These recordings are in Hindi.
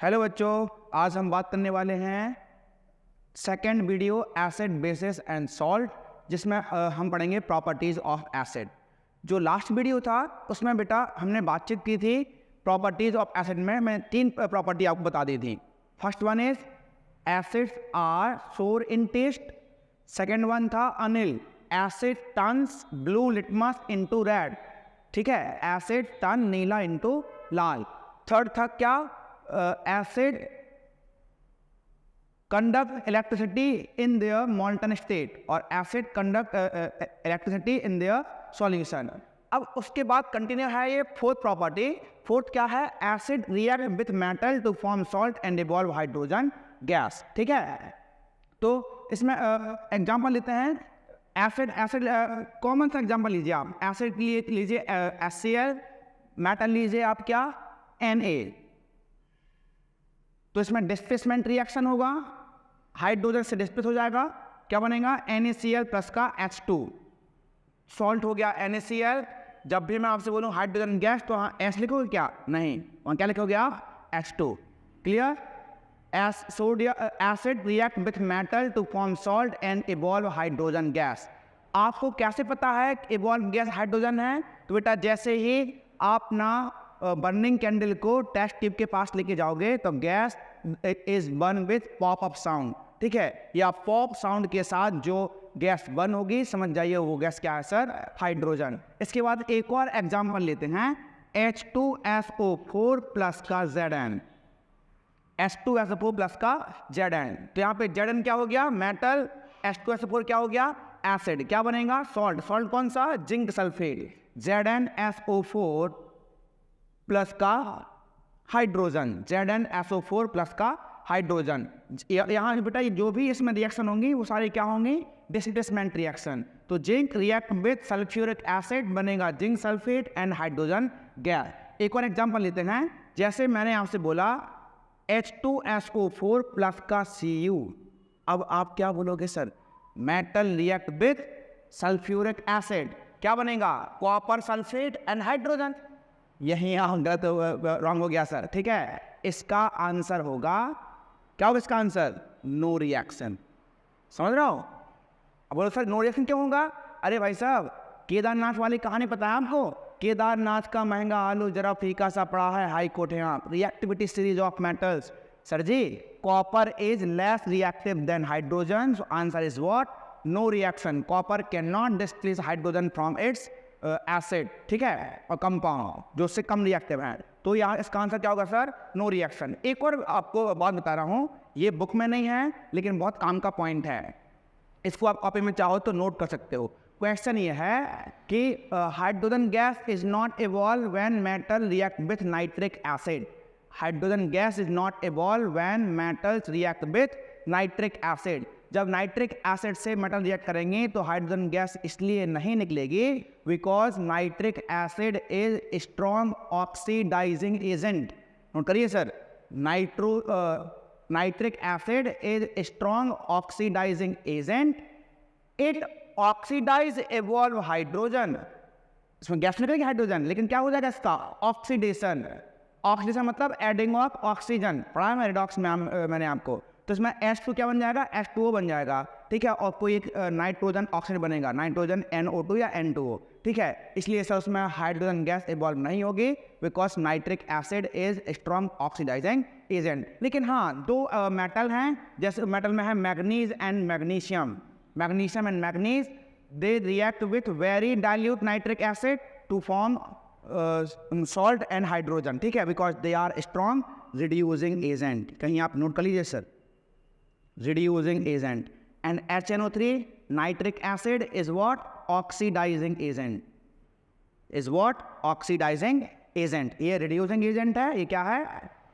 हेलो बच्चों, आज हम बात करने वाले हैं second video acid basis and salt, जिसमें हम पढ़ेंगे प्रॉपर्टीज ऑफ एसिड। जो लास्ट वीडियो था उसमें बेटा हमने बातचीत की थी प्रॉपर्टीज ऑफ एसिड में। मैं तीन प्रॉपर्टी आपको बता दी थी। First one is acids are sour in taste. Second one था Anil, acid turns blue litmus into red. ठीक है, एसिड टर्न नीला इनटू लाल। थर्ड था क्या, acid conduct electricity in their molten state और acid conduct electricity in their solution। अब उसके बाद कंटिन्यू है ये फोर्थ प्रॉपर्टी। फोर्थ क्या है, acid react with metal to form salt and evolve hydrogen gas. ठीक है, तो इसमें एग्जांपल लेते हैं। एसिड एसिड कॉमन सा एग्जांपल लीजिए आप। एसिड लीजिए HCl, मेटल लीजिए आप क्या, Na। तो इसमें डिस्प्लेसमेंट रिएक्शन होगा, हाइड्रोजन से डिस्प्लेस हो जाएगा, क्या बनेगा, NaCl प्लस का H2। सॉल्ट हो गया NaCl। जब भी मैं आपसे बोलूँ हाइड्रोजन गैस तो वहाँ S लिखोगे क्या, नहीं, वहाँ क्या लिखोगे आप, H2। Clear. Acid react with metal to form salt and evolve hydrogen gas. आपको कैसे पता है कि इवॉल्व गैस हाइड्रोजन है? तो बेटा जैसे ही आप ना बर्निंग कैंडल को टेस्ट ट्यूब के पास लेके जाओगे तो gas is burn with pop up sound. ठीक है, या पॉप साउंड के साथ जो गैस बर्न होगी समझ जाइए वो गैस क्या है सर, हाइड्रोजन। इसके बाद एक और एग्जांपल लेते हैं, H2SO4 प्लस का Zn। H2SO4 प्लस का Zn, तो यहाँ पे Zn क्या हो गया, मेटल। H2SO4 क्या हो गया, एसिड। क्या बनेगा, सॉल्ट। सॉल्ट कौन सा, जिंक सल्फेट। ZnSO4 प्लस का हाइड्रोजन, ZnSO4 प्लस का हाइड्रोजन। यहाँ बेटा जो भी इसमें रिएक्शन होंगी वो सारे क्या होंगी, डिस्प्लेसमेंट रिएक्शन। तो zinc react with sulphuric acid बनेगा zinc sulphate and hydrogen gas. एक और एग्जांपल लेते हैं। जैसे मैंने आपसे बोला H2SO4 प्लस का Cu। अब आप क्या बोलोगे sir, metal react with sulphuric acid, क्या बनेगा, कॉपर सल्फेट एंड हाइड्रोजन। यही यहाँ गलत रॉन्ग हो गया सर। ठीक है, इसका आंसर होगा क्या होगा, इसका आंसर नो रिएक्शन। समझ रहे हो? अब बोलो सर नो रिएक्शन क्यों होगा? अरे भाई साहब, केदारनाथ वाली कहानी पता है आपको? केदारनाथ का महंगा आलू जरा फीका सा पड़ा है, हाई कोर्ट है यहाँ, reactivity series of metals. Sir जी, copper is less reactive than hydrogen, so answer is what, no reaction. Copper can not displace hydrogen from its acid. ठीक है, और कंपाउंड जो उससे कम रिएक्टिव है, तो यहाँ इसका आंसर क्या होगा सर, नो रिएक्शन। एक और आपको बात बता रहा हूँ, ये बुक में नहीं है लेकिन बहुत काम का पॉइंट है, इसको आप कॉपी में चाहो तो नोट कर सकते हो। क्वेश्चन ये है कि hydrogen gas is not evolve when metal react with nitric acid. Hydrogen gas is not evolve when metals react with nitric acid. जब नाइट्रिक एसिड से मेटल रिएक्ट करेंगे तो हाइड्रोजन गैस इसलिए नहीं निकलेगी because nitric acid is strong oxidising agent. Note करिए sir, nitric acid is strong oxidising agent, it oxidise evolve hydrogen. इसमें गैस निकलेगी हाइड्रोजन, लेकिन क्या हो जाएगा इसका, ऑक्सीडेशन। ऑक्सीडेशन मतलब एडिंग ऑफ ऑक्सीजन, पढ़ा है रेडॉक्स में मैंने आपको। तो इसमें H2 क्या बन जाएगा, H2O बन जाएगा। ठीक है, और कोई एक नाइट्रोजन ऑक्साइड बनेगा, नाइट्रोजन NO2 या N2O। ठीक है, इसलिए सर उसमें हाइड्रोजन गैस इवॉल्व नहीं होगी because nitric acid is strong oxidising agent. लेकिन हाँ, दो मेटल हैं, जैसे मेटल में है manganese and magnesium. Magnesium and manganese they react with very dilute nitric acid to form salt and hydrogen. ठीक है, because they are strong reducing agent. कहीं आप नोट कर लीजिए sir, reducing agent, and HNO3 nitric acid is what, oxidizing agent, is what, oxidizing agent। ये reducing agent है, ये क्या है,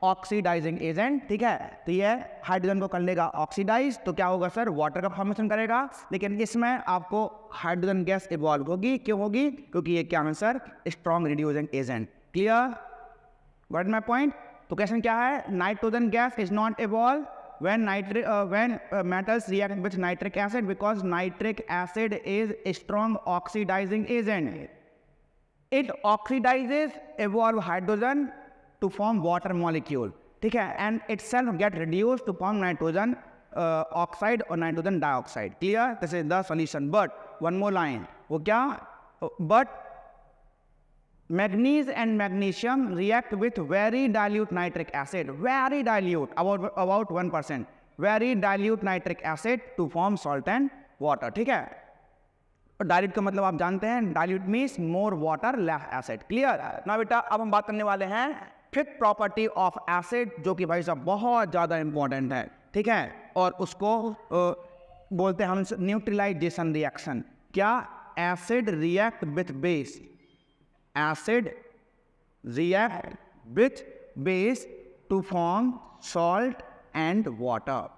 oxidizing agent। ठीक है, तो ये हाइड्रोजन को कर लेगा ऑक्सीडाइज, तो क्या होगा सर, वाटर का फॉर्मेशन करेगा। लेकिन इसमें आपको हाइड्रोजन गैस इवॉल्व होगी, क्यों होगी, क्योंकि ये क्या है sir, strong reducing agent. Clear, got my point? तो क्वेश्चन क्या है, nitrogen gas is not evolve when metals react with nitric acid because nitric acid is a strong oxidizing agent. It oxidizes evolve hydrogen to form water molecule. ठीक है, and itself get reduce to form nitrogen oxide और nitrogen dioxide. Clear, this is the solution. But one more line, वो क्या, but manganese and magnesium react with very dilute nitric acid, very dilute, about 1%, very dilute nitric acid to form salt and water. ठीक है, डाइल्यूट का मतलब आप जानते हैं, dilute means more water less acid. Clear ना बेटा, अब हम बात करने वाले हैं फिफ्थ प्रॉपर्टी ऑफ एसिड, जो कि भाई साहब बहुत ज़्यादा इंपॉर्टेंट है। ठीक है, और उसको बोलते हैं हम न्यूट्रलाइजेशन रिएक्शन। क्या, acid react with base, acid react with base to form salt and water.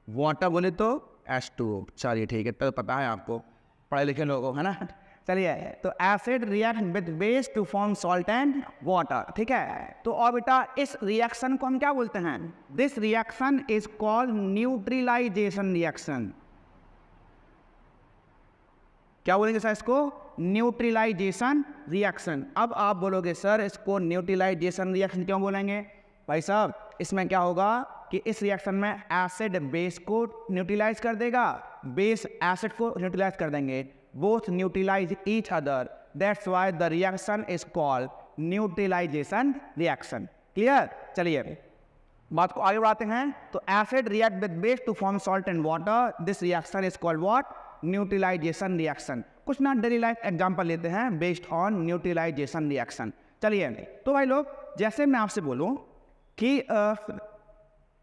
Water बोले तो H2O, चलिए ठीक है, तो पता है आपको, पढ़े लिखे लोगों, है ना। चलिए, तो acid react with base to form salt and water. ठीक है, तो और बेटा इस रिएक्शन को हम क्या बोलते हैं, this reaction is called neutralisation reaction. क्या बोलेंगे सर इसको, न्यूट्रलाइजेशन रिएक्शन। अब आप बोलोगे सर इसको न्यूट्रलाइजेशन रिएक्शन क्यों बोलेंगे, भाई साहब इसमें क्या होगा कि इस रिएक्शन में एसिड बेस को न्यूट्रलाइज कर देगा, बेस एसिड को न्यूट्रलाइज कर देंगे, both neutralise each other, that's why the reaction is called neutralisation reaction. Clear, चलिए बात को आगे बढ़ाते हैं। तो acid react with base to form salt and water, this reaction is called what, neutralisation reaction. कुछ ना डेली लाइफ एग्जांपल लेते हैं बेस्ड ऑन न्यूट्रलाइजेशन रिएक्शन। चलिए, तो भाई लोग जैसे मैं आपसे बोलूं कि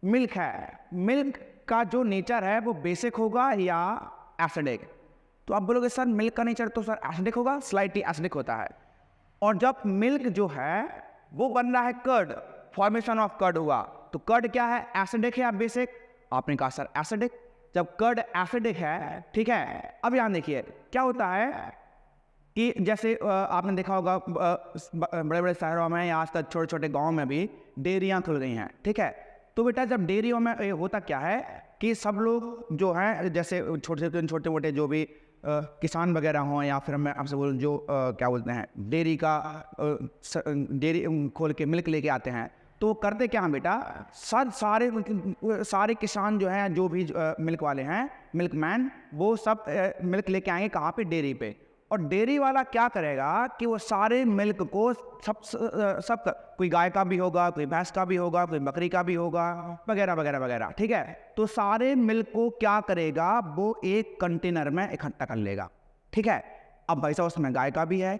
मिल्क है, मिल्क का जो नेचर है वो बेसिक होगा या एसिडिक, तो आप बोलोगे सर मिल्क का नेचर तो सर एसिडिक होगा, स्लाइटली एसिडिक होता है। और जब मिल्क जो है वो बन रहा है कर्ड, फॉर्मेशन ऑफ कर्ड हुआ, तो कर्ड क्या है, एसिडिक है या बेसिक, आपने कहा सर एसिडिक। जब कर्ड एसिडिक है, ठीक है, अब यहाँ देखिए क्या होता है कि जैसे आपने देखा होगा बड़े बड़े शहरों में या आज तक छोटे छोटे गाँव में भी डेयरियाँ खुल गई हैं। ठीक है, तो बेटा जब डेयरियों में होता क्या है कि सब लोग जो हैं, जैसे छोटे मोटे जो भी किसान वगैरह हों, या फिर मैं आपसे बोलूँ जो क्या बोलते हैं डेयरी का डेयरी खोल के मिल्क लेके आते हैं, तो करते क्या हैं बेटा, सारे किसान जो हैं, जो भी मिल्क वाले हैं, मिल्क मैन, वो सब मिल्क लेके आएंगे कहाँ पे, डेयरी पे। और डेयरी वाला क्या करेगा कि वो सारे मिल्क को सब कोई गाय का भी होगा, कोई भैंस का भी होगा, कोई बकरी का भी होगा, वगैरह वगैरह वगैरह। ठीक है, तो सारे मिल्क को क्या करेगा, वो एक कंटेनर में इकट्ठा कर लेगा। ठीक है, अब भाई साहब उसमें गाय का भी है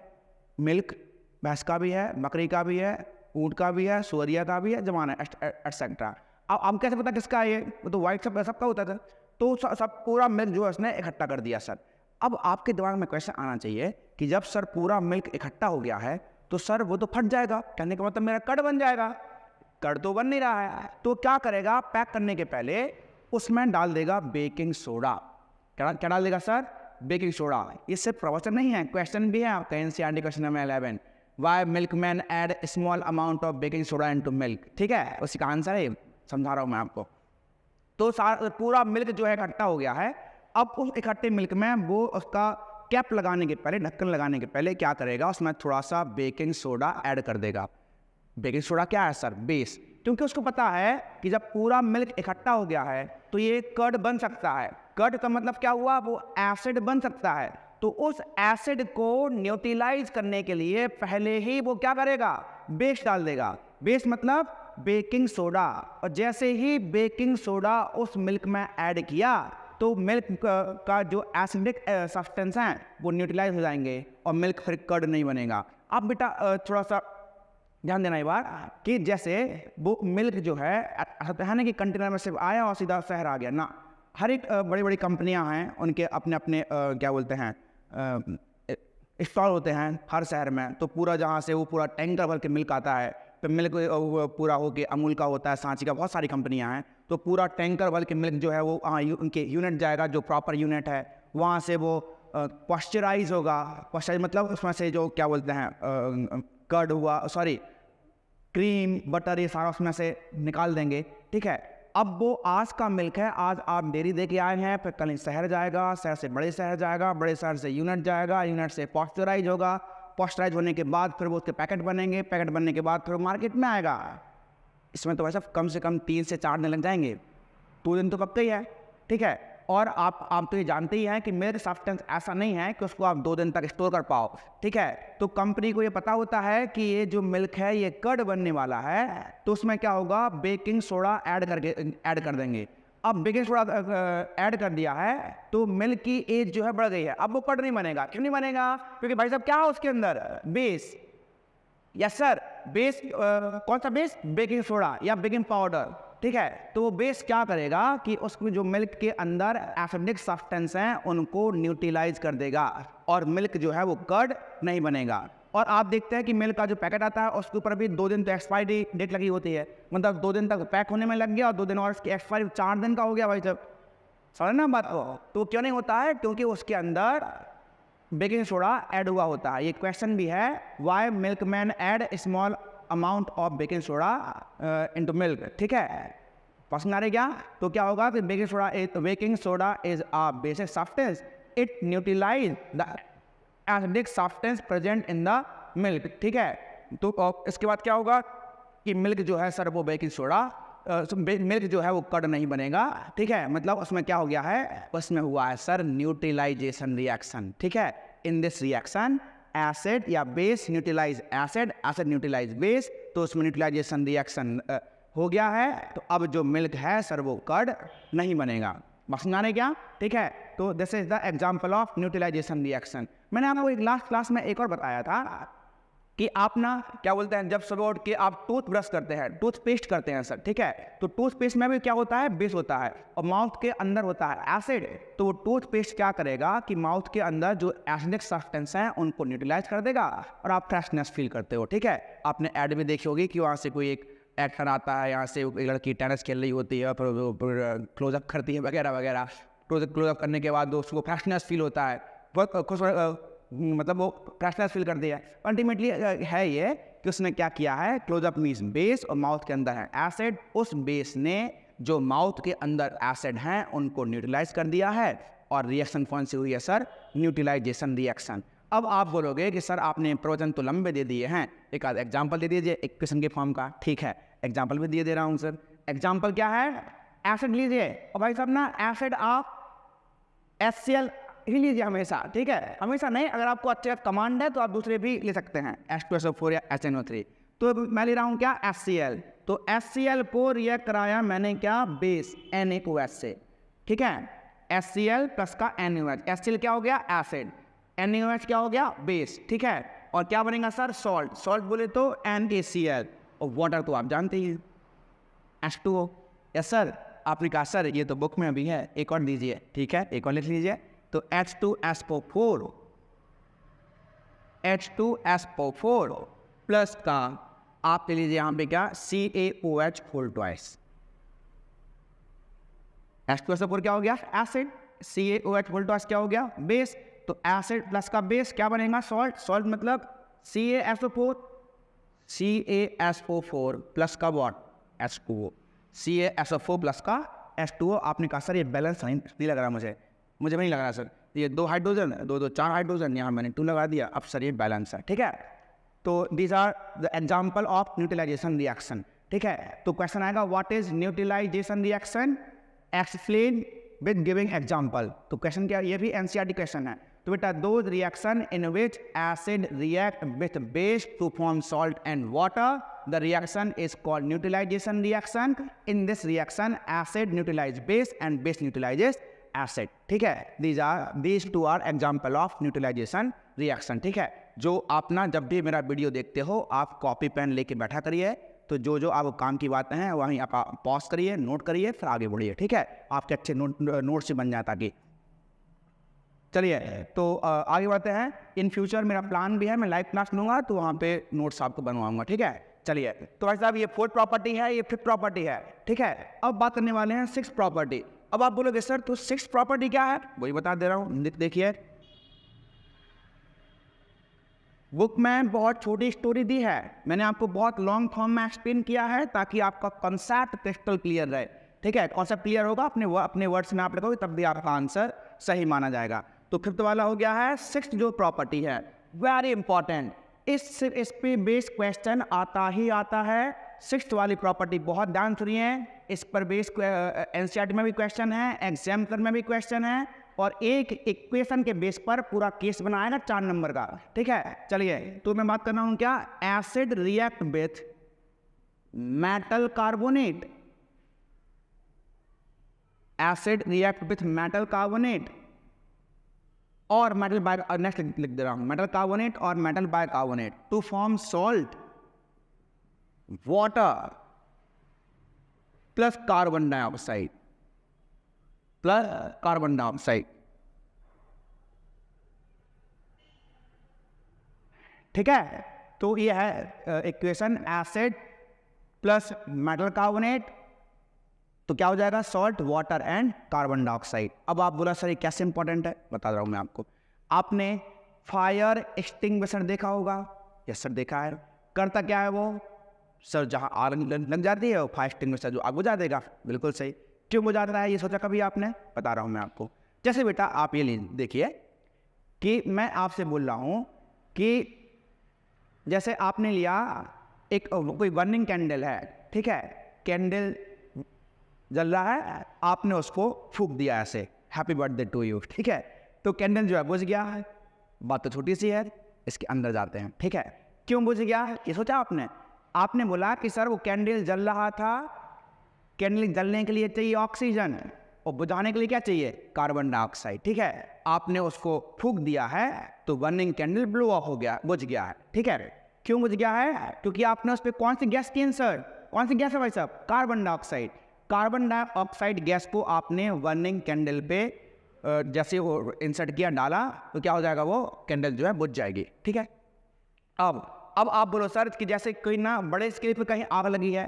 मिल्क, भैंस का भी है, बकरी का भी है, ऊँट का भी है, सुअरिया का भी है, जमाना एटसेट्रा। अब कैसे पता किसका है ये, वो तो वाइट सबका होता था, तो सब पूरा मिल्क जो है उसने इकट्ठा कर दिया सर। अब आपके दिमाग में क्वेश्चन आना चाहिए कि जब सर पूरा मिल्क इकट्ठा हो गया है तो सर वो तो फट जाएगा, कहने का मतलब मेरा कर्ड बन जाएगा, कर्ड तो बन नहीं रहा है, तो क्या करेगा, पैक करने के पहले उसमें डाल देगा बेकिंग सोडा। क्या डाल देगा सर, बेकिंग सोडा। ये सिर्फ प्रवचन नहीं है, क्वेश्चन भी है आपका NCERT question number 11, why milkman add small amount of baking soda into milk. ठीक है, उसी का आंसर है, समझा रहा हूँ मैं आपको। तो पूरा मिल्क जो है इकट्ठा हो गया है, अब उस इकट्ठे मिल्क में वो उसका कैप लगाने के पहले, ढक्कन लगाने के पहले क्या करेगा, उसमें थोड़ा सा बेकिंग सोडा ऐड कर देगा। बेकिंग सोडा क्या है सर, बेस, क्योंकि उसको पता है कि जब पूरा मिल्क इकट्ठा हो गया है तो ये कर्ड बन सकता है। कर्ड का मतलब क्या हुआ, वो एसिड बन सकता है, तो उस एसिड को न्यूट्रलाइज करने के लिए पहले ही वो क्या करेगा, बेस डाल देगा। बेस मतलब बेकिंग सोडा, और जैसे ही बेकिंग सोडा उस मिल्क में ऐड किया तो मिल्क का जो एसिडिक सब्सटेंस हैं वो न्यूट्रलाइज हो जाएंगे और मिल्क फिर कर्ड नहीं बनेगा। अब बेटा थोड़ा सा ध्यान देना ये बात कि जैसे वो मिल्क जो है ना कि कंटेनर में से आया और सीधा शहर आ गया ना, हर एक बड़ी बड़ी कंपनियां हैं, उनके अपने अपने क्या बोलते हैं स्टॉल होते हैं हर शहर में, तो पूरा जहाँ से वो पूरा टैंकर भर के मिल्क आता है, फिर मिल्क पूरा हो के अमूल का होता है, सांची का, बहुत सारी कंपनियां हैं, तो पूरा टैंकर भर के मिल्क जो है वो उनके यूनिट जाएगा, जो प्रॉपर यूनिट है वहाँ से वो पॉस्चराइज होगा। पॉस्चराइज मतलब उसमें से जो क्या बोलते हैं कर्ड हुआ, सॉरी क्रीम बटर, ये सारा उसमें से निकाल देंगे। ठीक है, अब वो आज का मिल्क है, आज आप डेयरी दे के आए हैं, फिर कल शहर जाएगा, शहर से बड़े शहर जाएगा, बड़े शहर से यूनिट जाएगा, यूनिट से पॉस्चराइज होगा, पॉस्चराइज होने के बाद फिर वो उसके पैकेट बनेंगे, पैकेट बनने के बाद फिर मार्केट में आएगा। इसमें तो भाई साहब कम से कम 3 से 4 दिन लग जाएंगे, 2 दिन तो पक्का ही है, ठीक है। और आप तो ये जानते ही हैं कि मिल्क सब्सटेंस ऐसा नहीं है कि उसको आप 2 दिन तक स्टोर कर पाओ, ठीक है। तो कंपनी को ये पता होता है कि ये जो मिल्क है ये कर्ड बनने वाला है, तो उसमें क्या होगा, बेकिंग सोडा ऐड कर देंगे। अब बेकिंग सोडा ऐड कर दिया है तो मिल्क की एज जो है बढ़ गई है, अब वो कर्ड नहीं बनेगा। क्यों नहीं बनेगा? क्योंकि भाई साहब क्या है उसके अंदर, बेस। यस सर, बेस कौन सा बेस? बेकिंग सोडा या बेकिंग पाउडर, ठीक है। तो वो बेस क्या करेगा कि उसमें जो मिल्क के अंदर एसिडिक सब्सटेंस हैं उनको न्यूट्रलाइज कर देगा और मिल्क जो है वो कर्ड नहीं बनेगा। और आप देखते हैं कि मिल्क का जो पैकेट आता है उसके ऊपर भी 2 दिन तो एक्सपायरी डेट लगी होती है, मतलब 2 दिन तक पैक होने में लग गया और 2 दिन और उसकी एक्सपायरी 4 दिन का हो गया भाई साहब, समझ ना बात को। तो क्यों नहीं होता है? क्योंकि उसके अंदर बेकिंग सोडा ऐड हुआ होता है। ये क्वेश्चन भी है, why milkman add small amount of baking soda into milk, ठीक है। पसंद आ रही क्या? तो क्या होगा कि baking soda is a basic substance, it neutralise the acidic substance present in the milk, ठीक है। तो इसके बाद क्या होगा कि मिल्क जो है सर वो बेकिंग सोडा मिल्क जो है वो कर्ड नहीं बनेगा, ठीक है। मतलब उसमें क्या हो गया है, उसमें हुआ है सर न्यूट्रलाइजेशन रिएक्शन, ठीक है। इन दिस रिएक्शन एसिड या base neutralize acid, acid neutralize base, तो उसमें न्यूट्रलाइजेशन रिएक्शन हो गया है। तो अब जो मिल्क है सर वो कर्ड नहीं बनेगा। समझ आने क्या? ठीक है। तो this is the example of neutralization reaction. मैंने आपको एक लास्ट क्लास में एक और बताया था कि आप ना क्या बोलते हैं, जब सुबह उठ के आप टूथ ब्रश करते हैं, टूथपेस्ट करते हैं सर, ठीक है। तो टूथपेस्ट में भी क्या होता है, बेस होता है और माउथ के अंदर होता है एसिड। तो वो टूथपेस्ट क्या करेगा कि माउथ के अंदर जो एसिडिक सब्सटेंस हैं उनको न्यूट्रलाइज कर देगा और आप फ्रेशनेस फील करते हो, ठीक है। आपने ऐड में देखी होगी कि वहाँ से कोई एक एक्टर आता है, यहाँ से एक लड़की टेनिस खेल रही होती है, फिर क्लोजअप करती है वगैरह वगैरह। क्लोजअप करने के बाद उसको फ्रेशनेस फील होता है, बहुत खुश, मतलब वो फ्रेशनेस फील करती है। अल्टीमेटली है ये कि उसने क्या किया है, क्लोजअप मीन्स बेस और माउथ के अंदर है एसिड। उस बेस ने जो माउथ के अंदर एसिड हैं उनको न्यूट्रलाइज कर दिया है और रिएक्शन कौन सी हुई है सर, न्यूट्रलाइजेशन रिएक्शन। अब आप बोलोगे कि सर आपने प्रवचन तो लंबे दे दिए हैं, एक आध एग्जाम्पल दे दीजिए एक क्वेश्चन के फॉर्म का। ठीक है, एग्जाम्पल भी दे रहा हूँ सर। एग्जाम्पल क्या है, एसिड लीजिए और भाई साहब ना एसिड आप HCl ही लीजिए हमेशा, ठीक है। हमेशा नहीं, अगर आपको अच्छे कमांड है तो आप दूसरे भी ले सकते हैं, H2SO4 या HNO3। तो मैं ले रहा हूँ क्या, HCl। तो HCl को रिएक्ट कराया मैंने क्या, बेस NaOH से, ठीक है। HCl प्लस का NaOH, HCl क्या हो गया, एसिड, NaOH क्या हो गया, बेस, ठीक है। और क्या बनेगा सर, सॉल्ट। सॉल्ट बोले तो NaCl और वाटर तो आप जानते ही हैं, H2O। यस सर, आपने कहा सर ये तो बुक में अभी है, एक और दीजिए, ठीक है, एक और लिख लीजिए। तो H2SO4, H2SO4 प्लस का आप ले लीजिए यहाँ पे क्या, CaOH होल ट्वाइस। H2SO4 क्या हो गया, एसिड, CaOH होल ट्वाइस क्या हो गया, बेस। तो एसिड प्लस का बेस क्या बनेगा, सॉल्ट। सॉल्ट मतलब CaSO4, CaSO4 प्लस का वॉट, H2O, CaSO4 प्लस का H2O। आपने कहा सर ये बैलेंस नहीं लग रहा, मुझे भी नहीं लग रहा सर, ये 2 हाइड्रोजन, 2 4 हाइड्रोजन, यहाँ मैंने 2 लगा दिया, अब सर ये बैलेंस है, ठीक है। तो these are the example of neutralization reaction, ठीक है। तो क्वेश्चन आएगा, what is neutralization reaction, explain with giving example. तो क्वेश्चन क्या, ये भी NCERT क्वेश्चन है। तो बेटा, those reaction in which acid react with base to form salt and water, the reaction is called neutralization reaction. In this reaction acid neutralize base and base neutralizes acid, ठीक है। these two are example of neutralization reaction, ठीक है। जो आप ना जब भी मेरा वीडियो देखते हो आप कॉपी पेन लेके बैठा करिए, तो जो आपको काम की बातें हैं वहीं आप पॉज करिए, नोट करिए, फिर आगे बढ़िए, ठीक है। आपके अच्छे नोट से बन जाए ताकि। चलिए तो आगे बढ़ते हैं। इन फ्यूचर मेरा प्लान भी है, मैं लाइव क्लास लूँगा तो वहाँ पे नोट्स आपको बनवाऊंगा, ठीक है। चलिए, तो भाई साहब ये 4th प्रॉपर्टी है, ये 5th प्रॉपर्टी है, ठीक है। अब बात करने वाले हैं 6th प्रॉपर्टी। अब आप बोलोगे सर तो 6th प्रॉपर्टी क्या है, वही बता दे रहा हूँ, देखिए बुक में बहुत छोटी स्टोरी दी है, मैंने आपको बहुत लॉन्ग फॉर्म में एक्सप्लेन किया है ताकि आपका कॉन्सेप्ट क्रिस्टल क्लियर रहे, ठीक है। कॉन्सेप्ट क्लियर होगा, अपने वर्ड्स में आप लिखोगे तब भी आपका आंसर सही माना जाएगा। तो 5th वाला हो गया है, 6th जो प्रॉपर्टी है वेरी इंपॉर्टेंट, इस पे बेस क्वेश्चन आता ही आता है सिक्स्थ वाली प्रॉपर्टी बहुत ध्यान सुनिए, इस पर बेस एनसीईआरटी में भी क्वेश्चन है, एग्जाम्पलर में भी क्वेश्चन है, और एक इक्वेशन के बेस पर पूरा केस बनाया ना 4 नंबर का, ठीक है। चलिए, तो मैं बात कर रहा हूँ क्या, acid react with metal carbonate, acid react with metal carbonate और मेटल बाय, नेक्स्ट लिख दे रहा हूं, मेटल कार्बोनेट और metal bicarbonate to form salt, water plus carbon dioxide, plus carbon dioxide, ठीक है। तो ये है equation, acid plus metal carbonate, तो क्या हो जाएगा, salt, water and carbon dioxide. अब आप बोला सर ये कैसे इंपॉर्टेंट है, बता रहा हूं मैं आपको। आपने फायर एक्सटिंग्विशर देखा होगा, यस सर देखा है। करता क्या है वो, सर जहां आग लग जाती है वो फायर एक्सटिंग्विशर जो आग बुझा देगा, बिल्कुल सही। क्यों बुझा रहा है ये सोचा कभी आपने, बता रहा हूं मैं आपको। जैसे बेटा आप ये देखिए कि मैं आपसे बोल रहा हूं कि जैसे आपने लिया एक कोई बर्निंग कैंडल है, ठीक है, कैंडल जल रहा है, आपने उसको फूंक दिया ऐसे, हैप्पी बर्थडे टू यू, ठीक है। तो कैंडल जो है बुझ गया है, बात तो छोटी सी है, इसके अंदर जाते हैं, ठीक है। क्यों बुझ गया है ये सोचा आपने, आपने बोला कि सर वो कैंडल जल रहा था, कैंडल जलने के लिए चाहिए ऑक्सीजन और बुझाने के लिए क्या चाहिए, कार्बन डाइऑक्साइड, ठीक है। आपने उसको फूंक दिया है तो बर्निंग कैंडल ब्लो ऑफ हो गया, बुझ गया है, ठीक है। क्यों बुझ गया है, क्योंकि आपने उस पर कौन सी गैस की सर, कौन सी गैस है भाई साहब, carbon dioxide. Carbon dioxide gas को आपने बर्निंग कैंडल पे जैसे वो इंसर्ट किया, डाला, तो क्या हो जाएगा, वो कैंडल जो है बुझ जाएगी, ठीक है। अब आप बोलो सर कि जैसे कोई ना बड़े स्केल पे कहीं आग लगी है,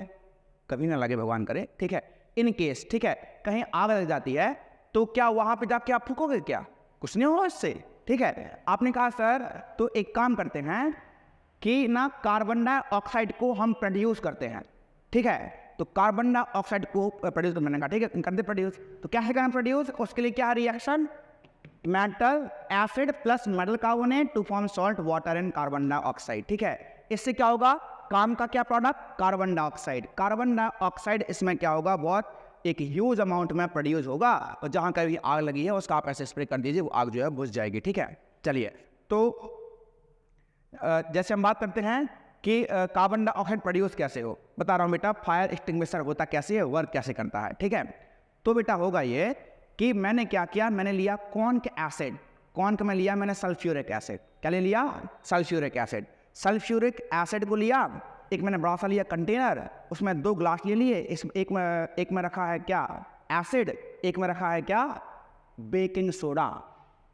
कभी ना लगे भगवान करे, ठीक है, इन केस, ठीक है, कहीं आग लग जाती है तो क्या वहां पे जाके आप फूकोगे, क्या कुछ नहीं होगा इससे, ठीक है। आपने कहा सर तो एक काम करते हैं कि ना कार्बन डाइऑक्साइड को हम प्रोड्यूस करते हैं, ठीक है। तो कार्बन डाइऑक्साइड को प्रोड्यूस करने का, ठीक है, करते प्रोड्यूस, तो क्या है प्रोड्यूस, उसके लिए क्या reaction, metal acid plus metal carbonate to form salt, water and carbon dioxide, ठीक है। इससे क्या होगा, काम का क्या product, carbon dioxide. Carbon dioxide इसमें क्या होगा, बहुत एक ह्यूज अमाउंट में प्रोड्यूस होगा, और जहां कहीं आग लगी है उसका आप ऐसे स्प्रे कर दीजिए, वो आग जो है बुझ जाएगी, ठीक है। चलिए, तो जैसे हम बात करते हैं कि कार्बन डाइऑक्साइड प्रोड्यूस कैसे हो, बता रहा हूँ बेटा, फायर एक्सटिंग्विशर होता कैसे है, वर्क कैसे करता है, ठीक है। तो बेटा होगा ये कि मैंने क्या किया, मैंने लिया कौन के एसिड, कौन का मैं लिया मैंने सल्फ्यूरिक एसिड, क्या ले लिया, सल्फ्यूरिक एसिड। सल्फ्यूरिक एसिड को लिया, एक मैंने बड़ा सा लिया कंटेनर, उसमें 2 ग्लास ले लिए, एक में रखा है क्या, एसिड, एक में रखा है क्या, बेकिंग सोडा।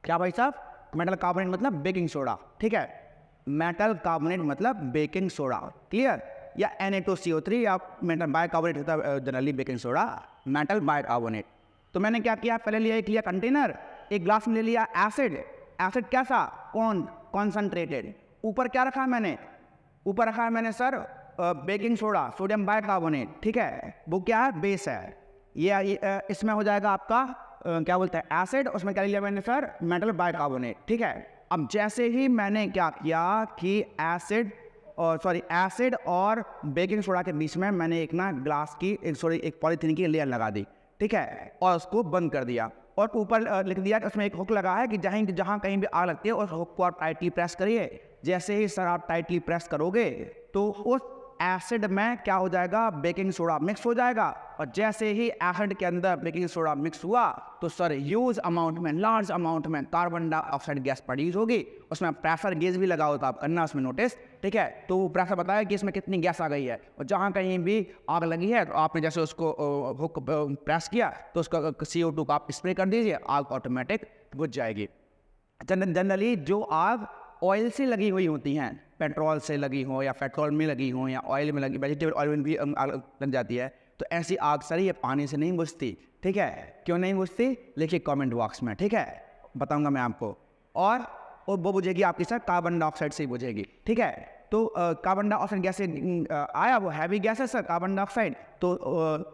क्या भाई साहब, मेटल कार्बोनेट मतलब बेकिंग सोडा, ठीक है, मेटल कार्बोनेट मतलब बेकिंग सोडा, क्लियर, या Na2CO3 या मेटल बाइकार्बोनेट होता है generally baking soda, metal bicarbonate. तो मैंने क्या किया, पहले लिया एक लिया कंटेनर, एक ग्लास में ले लिया एसिड, एसिड कैसा, कॉन्सनट्रेटेड। ऊपर क्या रखा है मैंने, ऊपर रखा है मैंने sir baking soda, sodium bicarbonate, ठीक है, वो क्या है, बेस है। ये इसमें हो जाएगा आपका क्या बोलते हैं एसिड, उसमें क्या लिया मैंने सर, मेटल बाइकार्बोनेट, ठीक है। अब जैसे ही मैंने क्या किया कि एसिड और बेकिंग सोडा के बीच में मैंने एक ना ग्लास की एक पॉलीथीन की लेयर लगा दी, ठीक है, और उसको बंद कर दिया, और ऊपर लिख दिया कि उसमें एक हुक लगा है कि जहाँ कहीं भी आग लगती है उस हुक को आप टाइटली प्रेस करिए। जैसे ही सर आप टाइटली प्रेस करोगे तो उस एसिड में क्या हो जाएगा, बेकिंग सोडा मिक्स हो जाएगा, और जैसे ही एसिड के अंदर बेकिंग सोडा मिक्स हुआ तो सर ह्यूज अमाउंट में, लार्ज अमाउंट में कार्बन डाइऑक्साइड गैस प्रोड्यूस होगी। उसमें प्रेशर गेज भी लगा होता, आप करना उसमें नोटिस, ठीक है। तो वो प्रेशर बताया कि इसमें कितनी गैस आ गई है, और जहाँ कहीं भी आग लगी है तो आपने जैसे उसको हुक प्रेस किया तो उसका CO2 का आप स्प्रे कर दीजिए, आग ऑटोमेटिक बुझ जाएगी। जनरली जो आग ऑयल से लगी हुई होती हैं, पेट्रोल से लगी हो या पेट्रोल में लगी हो या ऑयल में लगी, वेजिटेबल ऑयल में भी आग लग जाती है, तो ऐसी आग सर ये पानी से नहीं बुझती, ठीक है। क्यों नहीं बुझती, लिखिए कमेंट बॉक्स में, ठीक है, बताऊंगा मैं आपको। और वो बुझेगी आपकी सर कार्बन डाइऑक्साइड से ही बुझेगी, ठीक है। तो कार्बन डाइऑक्साइड गैस से आया, वो हैवी गैस है सर कार्बन डाइऑक्साइड, तो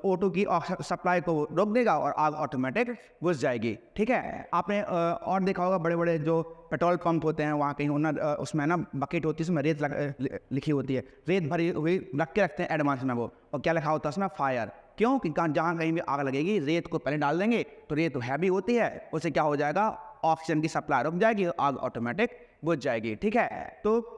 O2 की सप्लाई को रोक देगा और आग ऑटोमेटिक बुझ जाएगी। ठीक है, आपने और देखा होगा बड़े बड़े जो पेट्रोल पंप होते हैं वहाँ कहीं ना उसमें ना बकेट होती है, उसमें रेत लिखी होती है, रेत भरी हुई रख के रखते हैं एडवांस में वो, और क्या लिखा होता है उसमें फायर। क्यों? कि जहाँ कहीं भी आग लगेगी रेत को पहले डाल देंगे, तो रेत तो हैवी होती है, उससे क्या हो जाएगा, ऑक्सीजन की सप्लाई रुक जाएगी, आग ऑटोमेटिक बुझ जाएगी। ठीक है, तो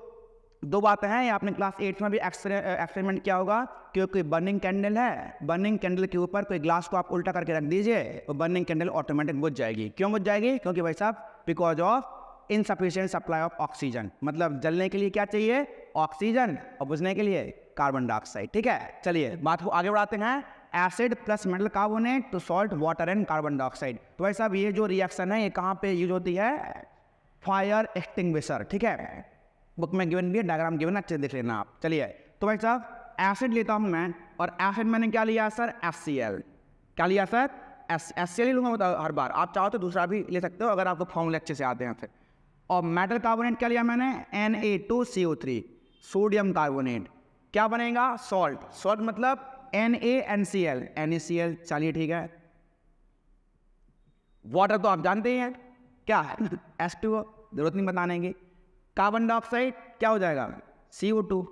दो बातें हैं, ये आपने क्लास 8 में भी एक्सपेरिमेंट किया होगा कि कोई बर्निंग कैंडल है, बर्निंग कैंडल के ऊपर कोई ग्लास को आप उल्टा करके रख दीजिए, तो बर्निंग कैंडल ऑटोमेटिक बुझ जाएगी। क्यों बुझ जाएगी? क्योंकि भाई साहब because of insufficient supply of oxygen, मतलब जलने के लिए क्या चाहिए, ऑक्सीजन, और बुझने के लिए कार्बन डाइऑक्साइड। ठीक है, चलिए बात को आगे बढ़ाते हैं। Acid plus metal carbonate to salt water and carbon dioxide. तो भाई साहब ये जो रिएक्शन है ये कहाँ पे यूज होती है, फायर एक्सटिंग्विशर। ठीक है, बुक में गिवन भी है, डायग्राम गिवन, अच्छे देख लेना आप। चलिए, तो भाई साहब एसिड लेता हूँ मैं, और एसिड मैंने क्या लिया सर, HCl। क्या लिया सर, HCl ही लूँगा बताओ हर बार, आप चाहो तो दूसरा भी ले सकते हो अगर आपको फॉर्मूले अच्छे से आते हैं फिर। और मेटल कार्बोनेट क्या लिया मैंने, Na2CO3, सोडियम कार्बोनेट। क्या बनेगा, सॉल्ट। सॉल्ट मतलब NaNCl, NaCl। चलिए ठीक है, वाटर तो आप जानते ही हैं क्या है, H2O, जरूरत नहीं बताने की। कार्बन डाइऑक्साइड क्या हो जाएगा, CO2।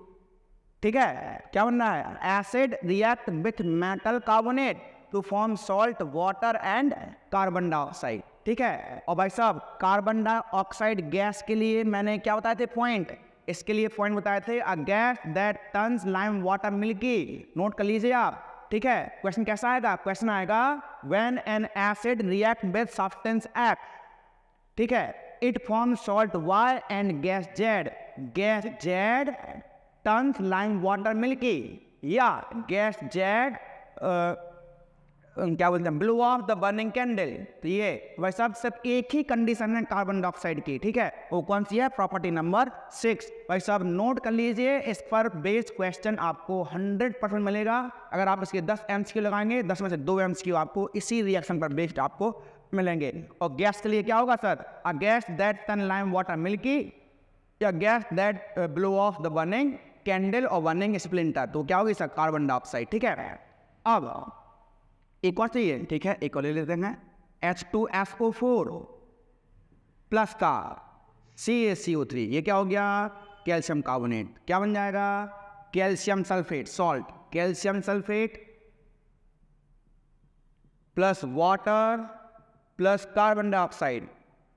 ठीक है, क्या बन रहा है, acid react with metal carbonate to form salt water and carbon dioxide. ठीक है, और भाई साहब कार्बन डाइऑक्साइड गैस के लिए मैंने क्या बताए थे पॉइंट, इसके लिए पॉइंट बताए थे, अ gas that turns lime water milky. Note कर लीजिए आप। ठीक है, क्वेश्चन कैसा आएगा, क्वेश्चन आएगा when an acid react with substance X, ठीक है, it form salt Y and gas Z, gas Z turns lime water milky, या गैस Z क्या बोलते हैं, blow off the burning candle. तो ये भाई साहब सब एक ही कंडीशन है कार्बन डाइऑक्साइड की। ठीक है, वो कौन सी है, प्रॉपर्टी नंबर 6। भाई साहब नोट कर लीजिए, इस पर बेस्ड क्वेश्चन आपको 100% मिलेगा। अगर आप इसके 10 MCQ लगाएंगे, 10 में से 2 MCQ आपको इसी रिएक्शन पर बेस्ड आपको मिलेंगे। और गैस के लिए क्या होगा sir, a gas that turn lime water milky, या gas that blow off the burning candle और बर्निंग स्प्लिंटर। तो क्या होगी सर, कार्बन डाइऑक्साइड। ठीक है, अब एक और चाहिए। ठीक है, एक और ले लेते हैं, H2SO4 प्लस का CaCO3, ये क्या हो गया, कैल्शियम कार्बोनेट। क्या बन जाएगा, calcium sulphate, salt, calcium sulphate plus water plus carbon dioxide.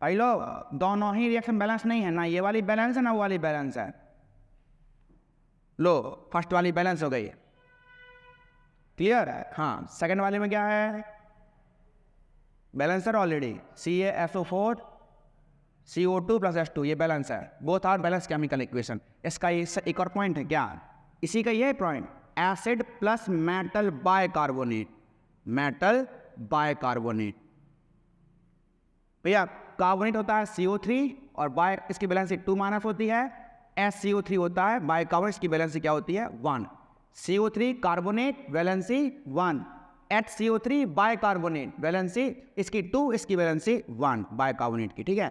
भाई लोग दोनों ही रिएक्शन बैलेंस नहीं है ना, ये वाली बैलेंस है ना वो वाली बैलेंस है। लो फर्स्ट वाली बैलेंस हो गई, क्लियर है। हाँ, सेकंड वाले में क्या है, बैलेंस है already, CaSO4 CO2 plus H2, ये बैलेंस है, both are balance chemical equation. इसका एक और पॉइंट है क्या, इसी का ये point, acid plus metal bicarbonate, metal bicarbonate. भैया कार्बोनेट होता है CO3 और बाय इसकी बैलेंस 2 माइनस होती है, SCO3 होता है बाइकार्बोनेट, इसकी बैलेंस क्या होती है 1। CO3 carbonate valency 1, HCO3 bicarbonate valency इसकी 2, इसकी वैलेंसी 1 बाइकार्बोनेट की। ठीक है,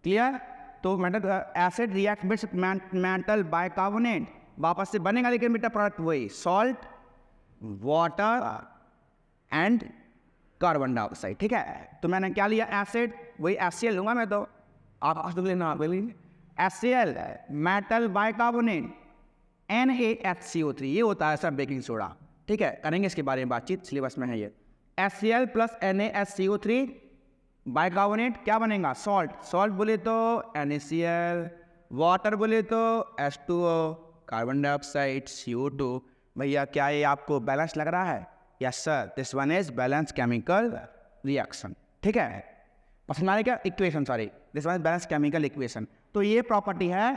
क्लियर। तो metal acid react with metal bicarbonate, वापस से बनेगा लेकिन बेटा प्रोडक्ट वही, salt water and carbon dioxide. ठीक है, तो मैंने क्या लिया, एसिड, वही HCl लूंगा मैं, तो आप लेना HCl मेटल बाइकार्बोनेट, NaHCO3, ये होता है सर बेकिंग सोडा। ठीक है, करेंगे इसके बारे में बातचीत, सिलेबस में है ये। HCl प्लस NaHCO3 बाइकार्बोनेट क्या बनेगा, सॉल्ट, सॉल्ट बोले तो NaCl, वाटर बोले तो H2O, कार्बन डाइऑक्साइड CO2। भैया क्या ये आपको बैलेंस लग रहा है, yes sir, this one is balance chemical reaction. ठीक है, पसंद आए क्या equation, sorry, this one is balance chemical equation. तो ये प्रॉपर्टी है,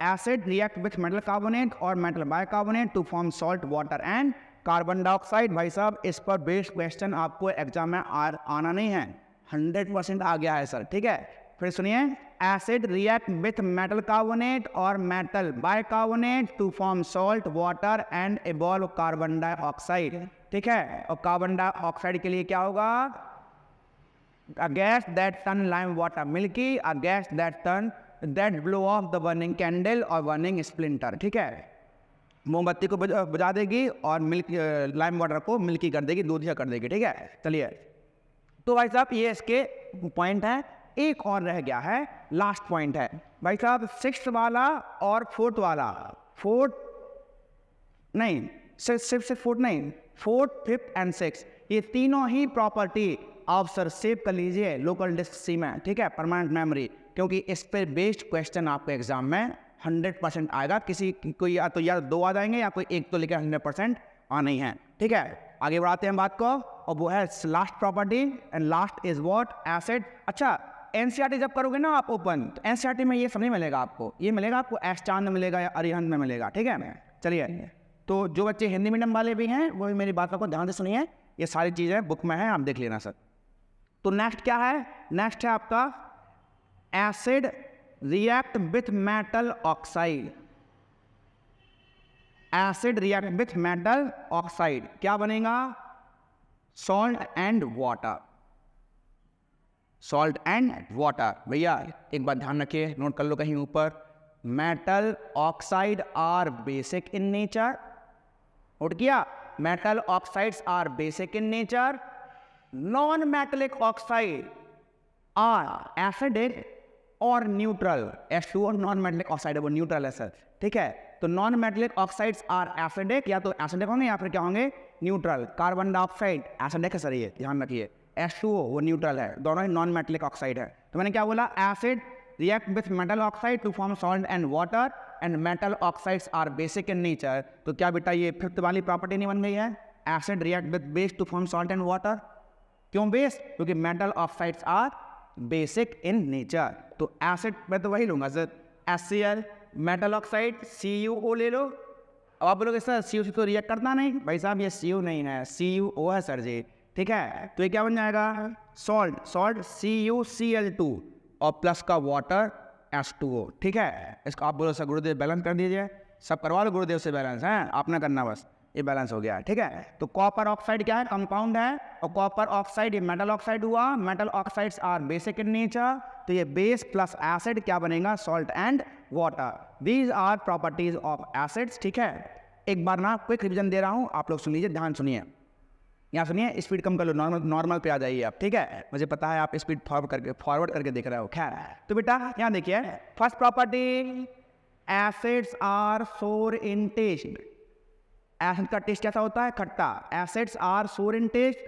acid react with metal carbonate और metal bicarbonate to form salt water and carbon dioxide. भाई साहब इस पर बेस्ड क्वेश्चन आपको एग्जाम में आना नहीं है, 100% आ गया है सर। ठीक है, फिर सुनिए, acid react with metal carbonate और metal bicarbonate to form salt water and evolve carbon dioxide. ठीक है, और कार्बन डाइऑक्साइड के लिए क्या होगा, a gas that turn lime water milky, a gas that turn that blow off the burning candle और बर्निंग स्प्लिंटर, ठीक है। मोमबत्ती को बुझा देगी और मिल्क लाइम वाटर को मिल्की कर देगी, दूधिया कर देगी, ठीक है। चलिए, तो भाई साहब ये इसके पॉइंट है। एक और रह गया है, लास्ट पॉइंट है भाई साहब, 6th वाला और 4th वाला, 4th नहीं, 4th नहीं, 4th, 5th एंड 6th, ये तीनों ही प्रॉपर्टी आप सर सेव कर लीजिए लोकल डिस्क सी में, ठीक है, परमानेंट मेमोरी, क्योंकि इस पर बेस्ड क्वेश्चन आपको एग्जाम में 100% आएगा। किसी कोई या 2 आ जाएंगे या कोई एक तो लेकर 100% आना ही है, ठीक है। आगे बढ़ाते हैं बात को, और वो है last property, and last is what, acid. अच्छा, एनसीईआरटी जब करोगे ना आप ओपन, तो एनसीईआरटी में ये सब नहीं मिलेगा आपको, ये मिलेगा आपको एस्टान में मिलेगा या अरिहंत में मिलेगा, ठीक है। चलिए, तो जो बच्चे हिंदी मीडियम वाले भी हैं वो भी मेरी बातों को ध्यान से सुनिए, ये सारी चीज़ें बुक में है, आप देख लेना सर। तो नेक्स्ट क्या है, नेक्स्ट है आपका acid react with metal oxide. Acid react with metal oxide, क्या बनेगा, salt and water, salt and water. भैया एक बात ध्यान रखिए, नोट कर लो कहीं ऊपर, metal oxide are basic in nature, note किया, metal oxides are basic in nature, non metallic oxide are acidic और neutral. H2O non metallic oxide है, वो न्यूट्रल है सर, ठीक है। तो non metallic oxides are acidic, या तो एसिडिक होंगे या फिर क्या होंगे, न्यूट्रल। कार्बन डाइऑक्साइड एसिडिक है सर, ये ध्यान रखिए। H2O वो न्यूट्रल है, दोनों ही नॉन मेटलिक ऑक्साइड है। तो मैंने क्या बोला, acid react with metal oxide to form salt and water, and metal oxides are basic in nature. तो क्या बेटा ये 5th वाली प्रॉपर्टी नहीं बन गई है, acid react with base to form salt and water. क्यों बेस, क्योंकि metal oxides are basic in nature. तो एसिड मैं तो वही लूंगा sir, HCl, metal oxide CuO ले लो। अब आप बोलोगे सर CuO तो रिएक्ट करता नहीं, भाई साहब ये Cu नहीं है, CuO है सर जी, ठीक है। तो ये क्या बन जाएगा, सॉल्ट, सॉल्ट CuCl2 और प्लस का वाटर H2O, ठीक है। इसको आप बोलो सर गुरुदेव बैलेंस कर दीजिए, सब करवा लो गुरुदेव से बैलेंस, है आप ना करना, बस ये बैलेंस हो गया, ठीक है। तो कॉपर ऑक्साइड क्या है, कंपाउंड है, और कॉपर ऑक्साइड ये मेटल ऑक्साइड हुआ, metal oxides are basic in nature, तो ये बेस प्लस एसिड क्या बनेगा, salt and water. These are properties of acids, ठीक है। एक बार ना क्विक रिवीजन दे रहा हूँ, आप लोग सुन लीजिए, ध्यान सुनिए, यहाँ सुनिए, स्पीड कम कर लो, नॉर्मल पे आ जाइए आप, ठीक है। मुझे पता है आप स्पीड फॉरवर्ड करके देख रहे हो, खैर। तो बेटा यहाँ देखिए, first property, acids are sour in taste. Acid का टेस्ट कैसा होता है, खट्टा, acids are sour in taste.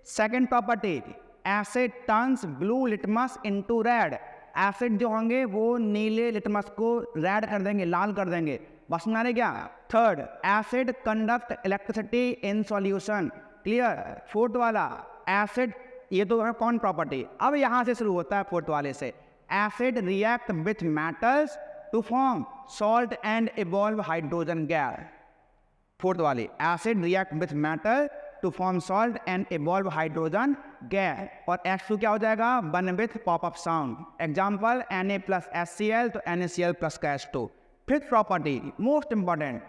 Second property, acid turns blue litmus into red. Acid जो होंगे वो नीले लिटमस को रेड कर देंगे, लाल कर देंगे, बस में आ रहे क्या। Third, acid conduct electricity in solution, clear. Fourth वाला, एसिड, ये तो है कौन प्रॉपर्टी, अब यहां से शुरू होता है फोर्थ वाले से, acid react with metals to form salt and evolve hydrogen gas. Fourth वाली, acid react with metal to form salt and evolve hydrogen gas. और H2 क्या हो जाएगा, burn with pop up sound. Example Na plus HCl, तो NaCl प्लस का H2। Fifth property, most important,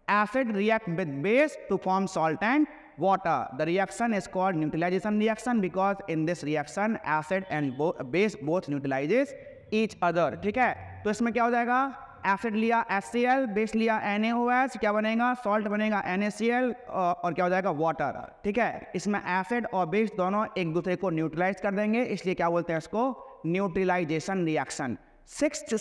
acid react with base to form salt and water. The reaction is called neutralization reaction because in this reaction acid and base both neutralizes each other, ठीक है। तो इसमें क्या हो जाएगा, एसिड लिया HCl, बेस लिया NaOH, क्या बनेगा, सॉल्ट बनेगा NaCl, और क्या हो जाएगा, वाटर, ठीक है। इसमें एसिड और बेस दोनों एक दूसरे को न्यूट्रलाइज कर देंगे, इसलिए क्या बोलते हैं इसको, neutralization reaction. Sixth,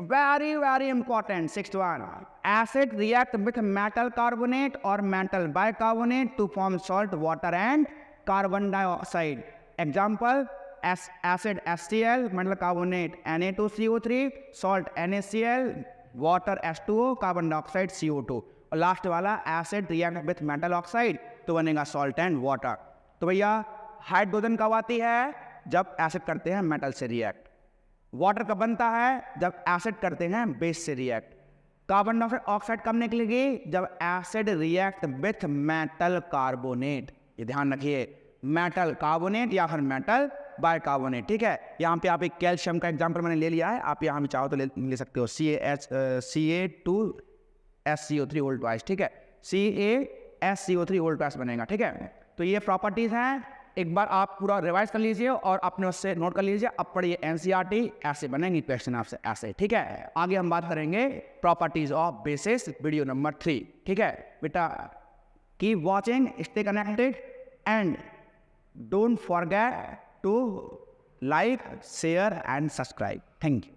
very important, sixth one. Acid react with metal carbonate or metal bicarbonate to form salt, water and carbon dioxide. Example, acid HCl, metal carbonate Na2CO3, salt NaCl, water H2O, carbon dioxide CO2. और लास्ट वाला acid react with metal oxide, तो बनेगा salt and water. तो भैया हाइड्रोजन कब आती है, जब एसिड करते हैं मेटल से रिएक्ट। वाटर कब बनता है, जब एसिड करते हैं बेस से रिएक्ट। कार्बन डाइऑक्साइड कब निकलेगी, जब acid react with metal carbonate. ये ध्यान रखिए, मेटल कार्बोनेट या फिर मेटल बाइकार्बोनेट, ठीक है। यहाँ पे आप एक कैल्शियम का एग्जांपल मैंने ले लिया है, आप यहाँ भी चाहो तो ले सकते हो, Ca2SCO3 वोल्ट वाइज, ठीक है, CaSCO3 वोल्ट वाइज बनेगा, ठीक है। तो ये प्रॉपर्टीज हैं एक बार आप पूरा रिवाइज कर लीजिए और अपने उससे नोट कर लीजिए, अब पढ़िए एनसीईआरटी, ऐसे बनेंगे क्वेश्चन आपसे ऐसे, ठीक है। आगे हम बात करेंगे properties of bases, video number 3, ठीक है बेटा। Keep watching, stay connected and don't forget to like, share and subscribe. Thank you.